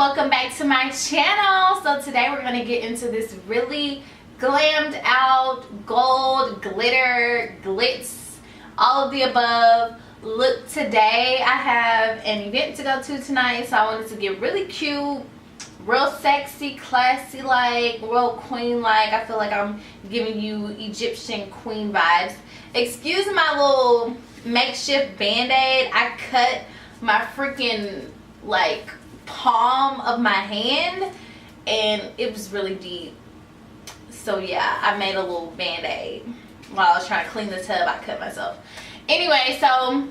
welcome back to my channel. So today we're going to get into this really glammed out gold glitter glitz, all of the above look. Today I have an event to go to tonight, so I wanted to get really cute, real sexy, classy, like real queen like. I feel like I'm giving you Egyptian queen vibes. Excuse my little makeshift band-aid. I cut my freaking like palm of my hand and it was really deep, so yeah, I made a little band-aid while I was trying to clean the tub. I cut myself. Anyway, so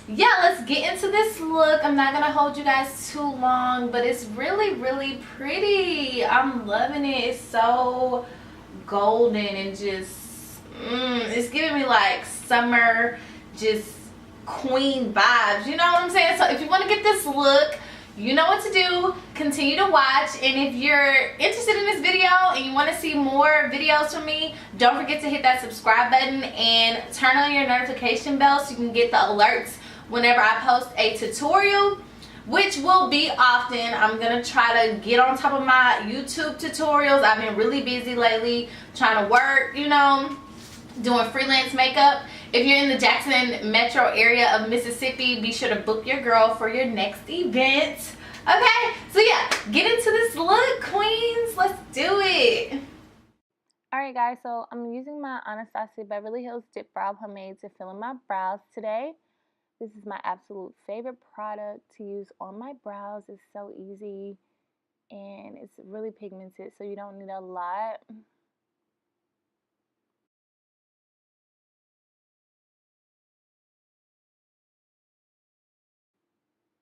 yeah, let's get into this look. I'm not gonna hold you guys too long, but it's really pretty. I'm loving it. It's so golden and just it's giving me like summer, just queen vibes, you know what I'm saying? So if you want to get this look, you know what to do. Continue to watch, and if you're interested in this video and you want to see more videos from me, don't forget to hit that subscribe button and turn on your notification bell so you can get the alerts whenever I post a tutorial, which will be often. I'm gonna try to get on top of my YouTube tutorials. I've been really busy lately trying to work, you know, doing freelance makeup. If you're in the Jackson metro area of Mississippi, be sure to book your girl for your next event. Okay, so yeah, get into this look, queens. Let's do it. Alright guys, so I'm using my Anastasia Beverly Hills Dipbrow Pomade to fill in my brows today. This is my absolute favorite product to use on my brows. It's so easy and it's really pigmented, so you don't need a lot.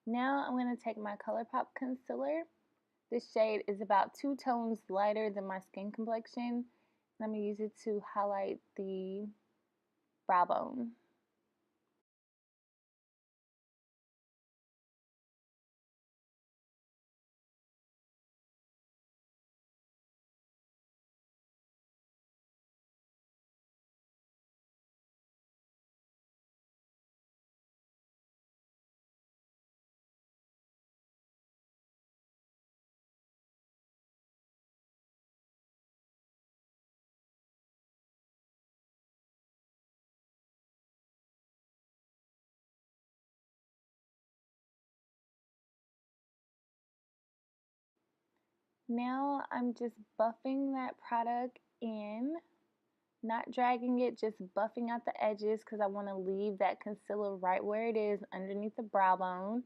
Now I'm going to take my Colourpop Concealer. This shade is about 2 tones lighter than my skin complexion. I'm going to use it to highlight the brow bone. Now I'm just buffing that product in, not dragging it, just buffing out the edges because I want to leave that concealer right where it is underneath the brow bone.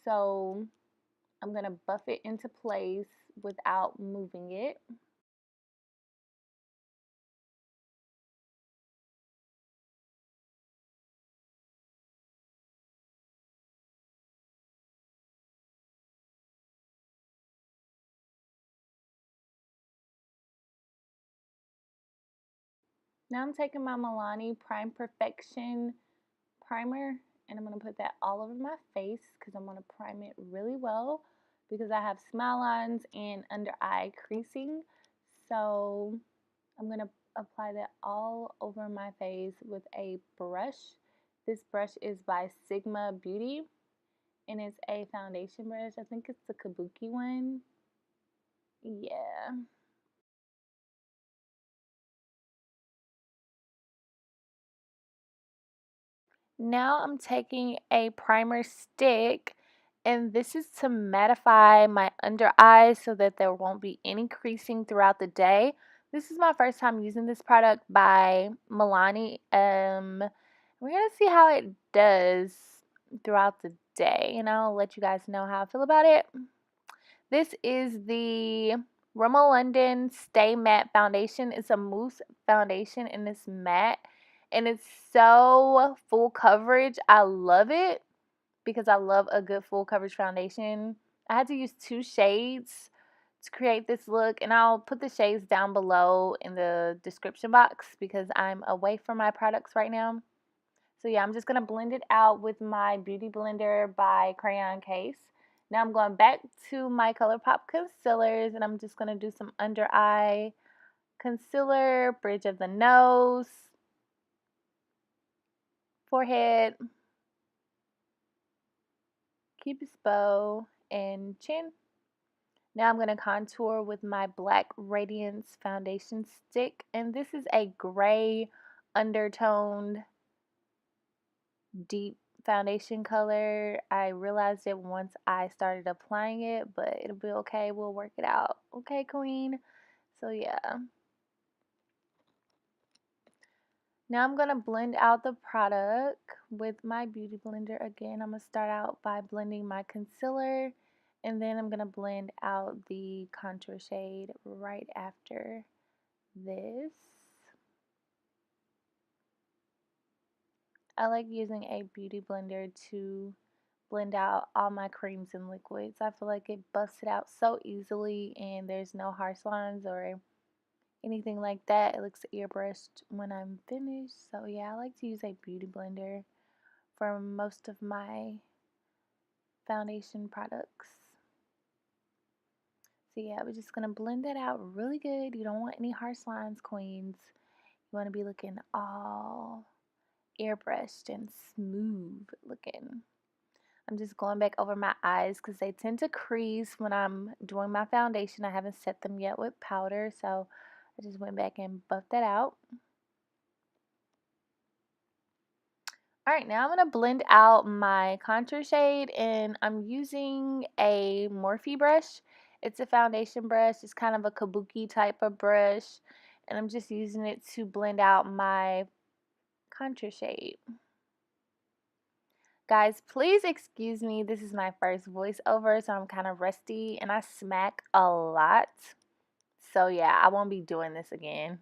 So I'm going to buff it into place without moving it. Now I'm taking my Milani Prime Perfection primer and I'm going to put that all over my face because I want to prime it really well because I have smile lines and under eye creasing. So I'm going to apply that all over my face with a brush. This brush is by Sigma Beauty and it's a foundation brush. I think it's the Kabuki one. Yeah. Now I'm taking a primer stick, and this is to mattify my under eyes so that there won't be any creasing throughout the day. This is my first time using this product by Milani. We're going to see how it does throughout the day, and I'll let you guys know how I feel about it. This is the Rimmel London Stay Matte Foundation. It's a mousse foundation and it's matte. And it's so full coverage. I love it because I love a good full coverage foundation. I had to use 2 shades to create this look. And I'll put the shades down below in the description box because I'm away from my products right now. So yeah, I'm just going to blend it out with my Beauty Blender by Crayon Case. Now I'm going back to my Colourpop concealers and I'm just going to do some under eye concealer, bridge of the nose, forehead, cupid's bow, and chin. Now I'm going to contour with my Black Radiance foundation stick, and this is a gray undertoned deep foundation color. I realized it once I started applying it, but it'll be okay. We'll work it out. Okay, queen? So yeah. Now I'm going to blend out the product with my beauty blender again. I'm going to start out by blending my concealer, and then I'm going to blend out the contour shade right after this. I like using a beauty blender to blend out all my creams and liquids. I feel like it buffs it out so easily, and there's no harsh lines or anything like that. It looks airbrushed when I'm finished. So yeah, I like to use a beauty blender for most of my foundation products. So yeah, we're just gonna blend that out really good. You don't want any harsh lines, queens. You want to be looking all airbrushed and smooth looking. I'm just going back over my eyes because they tend to crease when I'm doing my foundation. I haven't set them yet with powder, so I just went back and buffed that out. Alright, now I'm going to blend out my contour shade, and I'm using a Morphe brush. It's a foundation brush. It's kind of a kabuki type of brush, and I'm just using it to blend out my contour shade. Guys, please excuse me. This is my first voiceover, so I'm kind of rusty, and I smack a lot. So yeah, I won't be doing this again.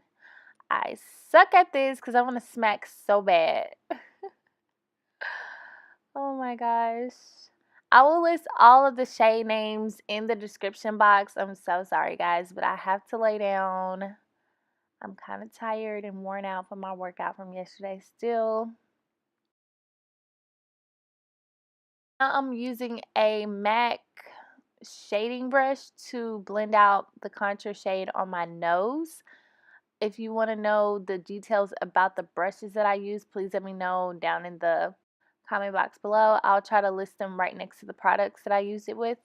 I suck at this because I want to smack so bad. Oh my gosh. I will list all of the shade names in the description box. I'm so sorry, guys, but I have to lay down. I'm kind of tired and worn out from my workout from yesterday still. Now I'm using a MAC shading brush to blend out the contour shade on my nose. If you want to know the details about the brushes that I use, please let me know down in the comment box below. I'll try to list them right next to the products that I use it with.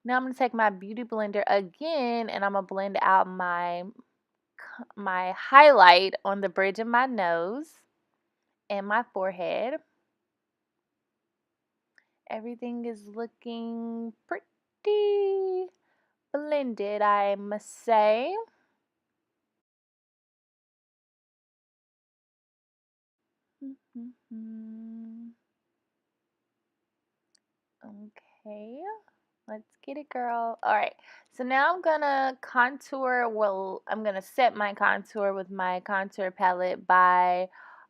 Now I'm going to take my beauty blender again, and I'm going to blend out my highlight on the bridge of my nose and my forehead. Everything is looking pretty blended, I must say. Okay, let's get it, girl. All right, so now I'm gonna contour. Well, I'm gonna set my contour with my contour palette by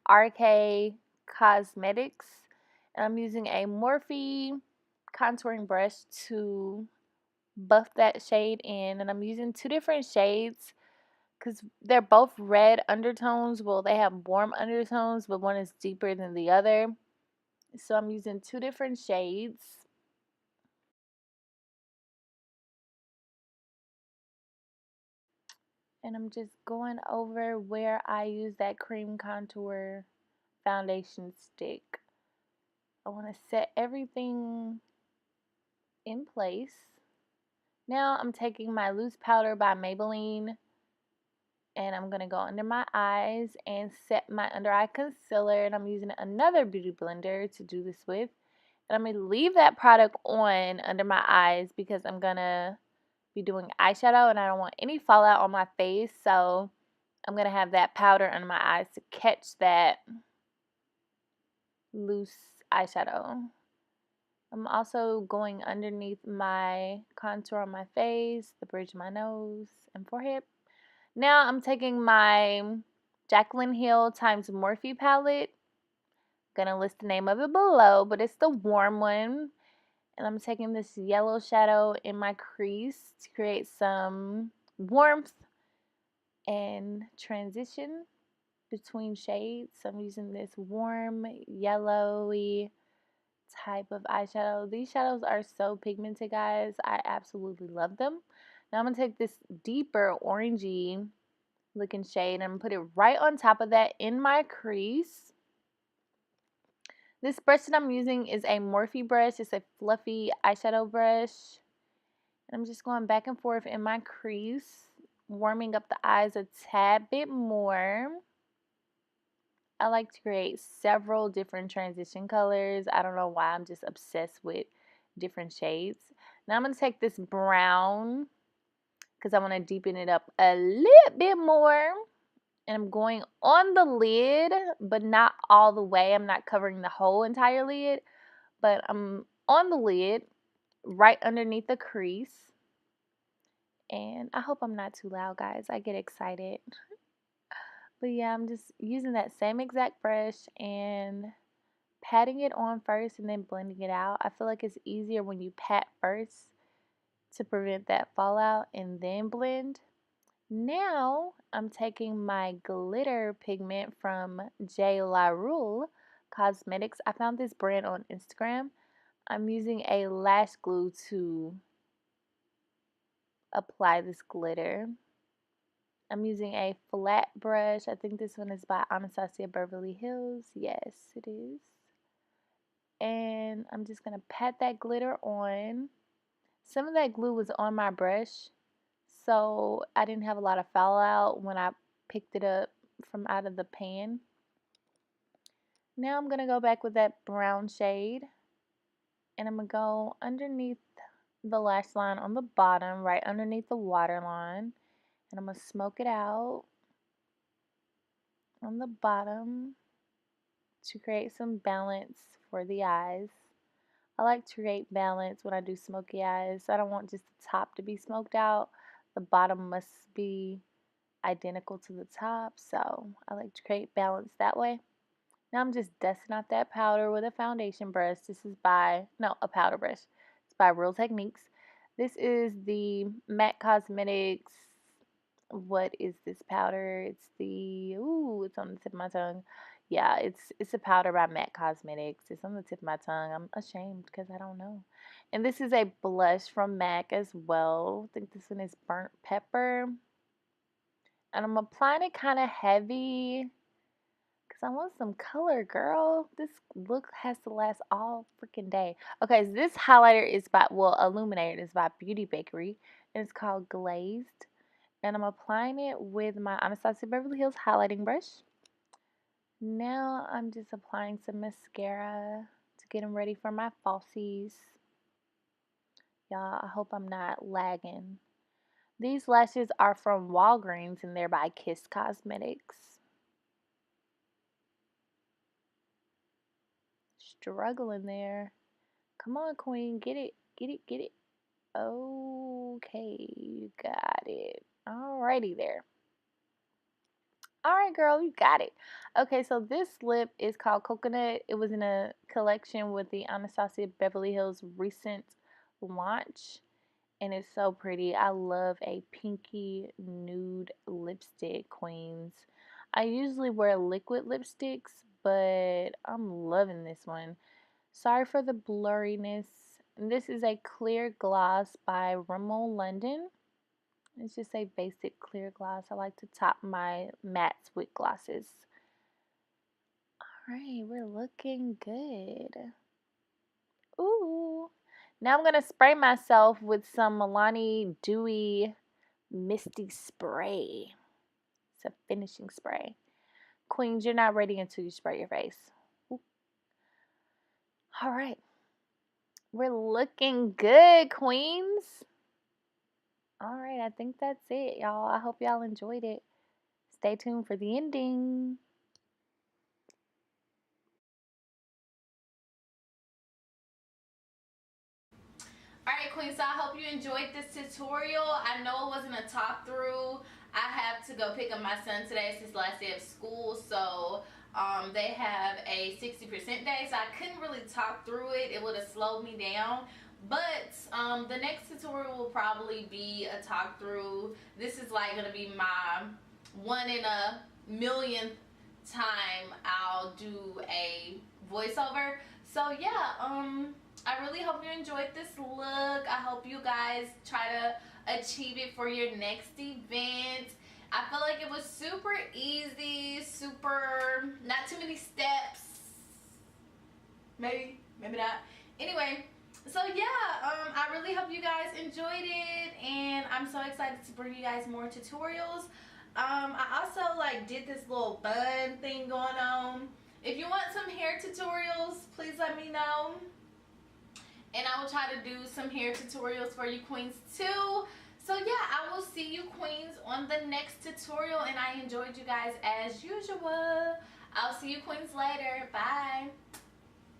RK Cosmetics, and I'm using a Morphe contouring brush to buff that shade in, and I'm using two different shades because they're both red undertones. Well, they have warm undertones, but one is deeper than the other. So I'm using two different shades. And I'm just going over where I use that cream contour foundation stick. I want to set everything in place. Now I'm taking my loose powder by Maybelline, and I'm going to go under my eyes and set my under eye concealer, and I'm using another beauty blender to do this with. And I'm going to leave that product on under my eyes because I'm going to be doing eyeshadow and I don't want any fallout on my face, so I'm going to have that powder under my eyes to catch that loose eyeshadow. I'm also going underneath my contour on my face, the bridge of my nose, and forehead. Now I'm taking my Jaclyn Hill times Morphe palette. I'm going to list the name of it below, but it's the warm one. And I'm taking this yellow shadow in my crease to create some warmth and transition between shades. So I'm using this warm yellowy type of eyeshadow. These shadows are so pigmented, guys. I absolutely love them. Now I'm going to take this deeper orangey looking shade and I'm going to put it right on top of that in my crease. This brush that I'm using is a Morphe brush. It's a fluffy eyeshadow brush. And I'm just going back and forth in my crease, warming up the eyes a tad bit more. I like to create several different transition colors. I don't know why, I'm just obsessed with different shades. Now I'm going to take this brown because I want to deepen it up a little bit more. And I'm going on the lid, but not all the way. I'm not covering the whole entire lid, but I'm on the lid right underneath the crease. And I hope I'm not too loud, guys. I get excited. But yeah, I'm just using that same exact brush and patting it on first and then blending it out. I feel like it's easier when you pat first to prevent that fallout and then blend. Now I'm taking my glitter pigment from JLarule Cosmetics. I found this brand on Instagram. I'm using a lash glue to apply this glitter. I'm using a flat brush. I think this one is by Anastasia Beverly Hills. Yes, it is. And I'm just going to pat that glitter on. Some of that glue was on my brush, so I didn't have a lot of fallout when I picked it up from out of the pan. Now I'm going to go back with that brown shade, and I'm going to go underneath the lash line on the bottom, right underneath the waterline, and I'm going to smoke it out on the bottom to create some balance for the eyes. I like to create balance when I do smoky eyes. I don't want just the top to be smoked out. The bottom must be identical to the top, so I like to create balance that way. Now I'm just dusting off that powder with a foundation brush. This is by, no, a powder brush. It's by Real Techniques. This is the MAC Cosmetics. What is this powder? It's the, ooh, it's on the tip of my tongue. Yeah, it's a powder by MAC Cosmetics. It's on the tip of my tongue. I'm ashamed because I don't know. And this is a blush from MAC as well. I think this one is Burnt Pepper. And I'm applying it kind of heavy because I want some color, girl. This look has to last all freaking day. Okay, so this highlighter is by, well, illuminator is by Beauty Bakery. And it's called Glazed. And I'm applying it with my Anastasia Beverly Hills highlighting brush. Now I'm just applying some mascara to get them ready for my falsies. Y'all, I hope I'm not lagging. These lashes are from Walgreens and they're by Kiss Cosmetics. Struggling there. Come on, queen. Get it. Get it. Get it. Okay. You got it. Alrighty there. Alright, girl. You got it. Okay, so this lip is called Coconut. It was in a collection with the Anastasia Beverly Hills recent launch. And it's so pretty. I love a pinky nude lipstick, queens. I usually wear liquid lipsticks, but I'm loving this one. Sorry for the blurriness. This is a clear gloss by Rimmel London. It's just a basic clear gloss. I like to top my mattes with glosses. Alright, we're looking good. Ooh. Now I'm going to spray myself with some Milani Dewy Misty Spray. It's a finishing spray. Queens, you're not ready until you spray your face. Ooh. All right. We're looking good, queens. All right, I think that's it, y'all. I hope y'all enjoyed it. Stay tuned for the ending. Alright, queens, so I hope you enjoyed this tutorial. I know it wasn't a talk through. I have to go pick up my son today. It's his last day of school, so they have a 60% day, so I couldn't really talk through it. It would have slowed me down. But the next tutorial will probably be a talk through. This is like going to be my 1 in a millionth time I'll do a voiceover. So yeah, I really hope you enjoyed this look. I hope you guys try to achieve it for your next event. I feel like it was super easy, super, not too many steps. Maybe not. Anyway, So yeah, I really hope you guys enjoyed it, and I'm so excited to bring you guys more tutorials. I also like did this little bun thing going on. If you want some hair tutorials, please let me know, and I will try to do some hair tutorials for you queens too. So yeah, I will see you queens on the next tutorial, and I enjoyed you guys as usual. I'll see you queens later. Bye.